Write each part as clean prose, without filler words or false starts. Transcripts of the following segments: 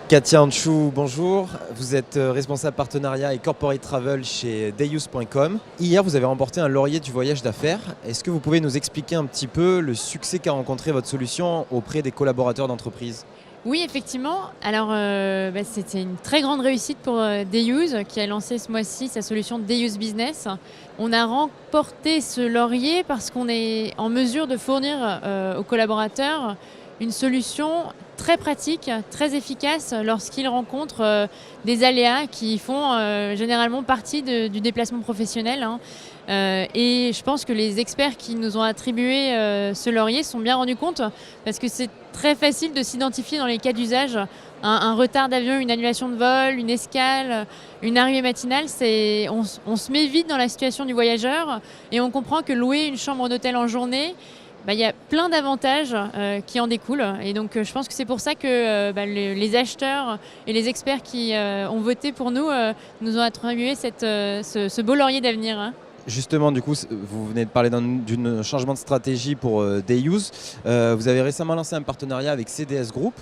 Katia Anchou, bonjour. Vous êtes responsable partenariat et corporate travel chez Dayus.com. Hier, vous avez remporté un laurier du voyage d'affaires. Est-ce que vous pouvez nous expliquer un petit peu le succès qu'a rencontré votre solution auprès des collaborateurs d'entreprise ? Oui, effectivement. Alors, c'était une très grande réussite pour Dayus qui a lancé ce mois-ci sa solution Dayus Business. On a remporté ce laurier parce qu'on est en mesure de fournir aux collaborateurs une solution très pratique, très efficace lorsqu'ils rencontrent des aléas qui font généralement partie du déplacement professionnel. Et je pense que les experts qui nous ont attribué ce laurier se sont bien rendus compte parce que c'est très facile de s'identifier dans les cas d'usage. Un retard d'avion, une annulation de vol, une escale, une arrivée matinale, on se met vite dans la situation du voyageur et on comprend que louer une chambre d'hôtel en journée, il y a plein d'avantages qui en découlent. Et donc, je pense que c'est pour ça que les acheteurs et les experts qui ont voté pour nous nous ont attribué ce beau laurier d'avenir. Justement, du coup, vous venez de parler d'un changement de stratégie pour Dayus. Vous avez récemment lancé un partenariat avec CDS Group.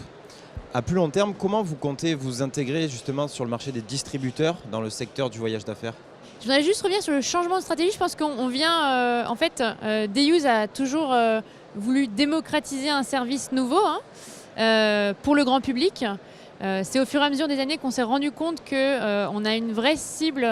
À plus long terme, comment vous comptez vous intégrer justement sur le marché des distributeurs dans le secteur du voyage d'affaires ? Je voudrais juste revenir sur le changement de stratégie. Je pense qu'on vient, Dayus a toujours voulu démocratiser un service nouveau pour le grand public. C'est au fur et à mesure des années qu'on s'est rendu compte qu'on a une vraie cible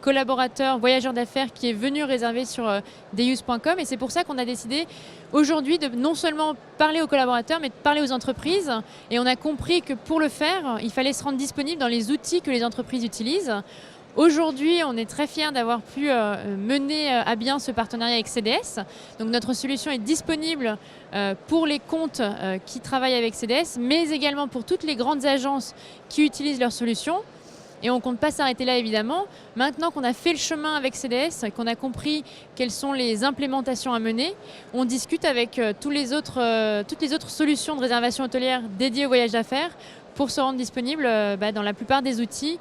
collaborateur, voyageur d'affaires qui est venu réserver sur Dayus.com et c'est pour ça qu'on a décidé aujourd'hui de non seulement parler aux collaborateurs mais de parler aux entreprises et on a compris que pour le faire, il fallait se rendre disponible dans les outils que les entreprises utilisent. Aujourd'hui, on est très fiers d'avoir pu mener à bien ce partenariat avec CDS. Donc notre solution est disponible pour les comptes qui travaillent avec CDS, mais également pour toutes les grandes agences qui utilisent leur solution. Et on ne compte pas s'arrêter là, évidemment. Maintenant qu'on a fait le chemin avec CDS, qu'on a compris quelles sont les implémentations à mener, on discute avec toutes les autres solutions de réservation hôtelière dédiées au voyage d'affaires pour se rendre disponible dans la plupart des outils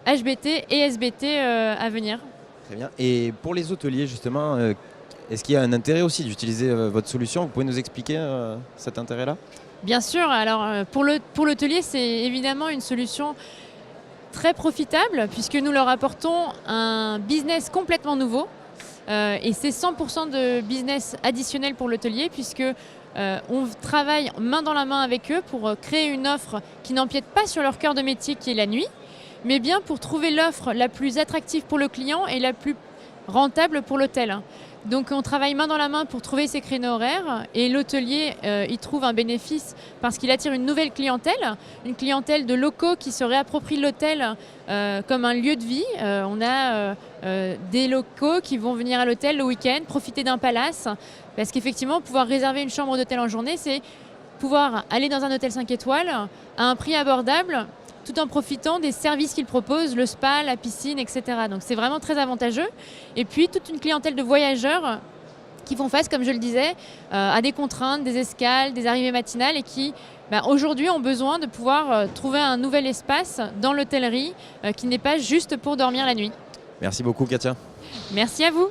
HBT et SBT à venir. Très bien. Et pour les hôteliers, justement, est-ce qu'il y a un intérêt aussi d'utiliser votre solution ? Vous pouvez nous expliquer cet intérêt-là ? Bien sûr. Alors, pour l'hôtelier, c'est évidemment une solution très profitable puisque nous leur apportons un business complètement nouveau. Et c'est 100% de business additionnel pour l'hôtelier puisque on travaille main dans la main avec eux pour créer une offre qui n'empiète pas sur leur cœur de métier qui est la nuit, mais bien pour trouver l'offre la plus attractive pour le client et la plus rentable pour l'hôtel. Donc on travaille main dans la main pour trouver ces créneaux horaires et l'hôtelier y trouve un bénéfice parce qu'il attire une nouvelle clientèle, une clientèle de locaux qui se réapproprient l'hôtel comme un lieu de vie. On a des locaux qui vont venir à l'hôtel le week-end, profiter d'un palace, parce qu'effectivement pouvoir réserver une chambre d'hôtel en journée, c'est pouvoir aller dans un hôtel 5 étoiles à un prix abordable, tout en profitant des services qu'ils proposent, le spa, la piscine, etc. Donc c'est vraiment très avantageux. Et puis toute une clientèle de voyageurs qui font face, comme je le disais, à des contraintes, des escales, des arrivées matinales et qui aujourd'hui ont besoin de pouvoir trouver un nouvel espace dans l'hôtellerie qui n'est pas juste pour dormir la nuit. Merci beaucoup, Katia. Merci à vous.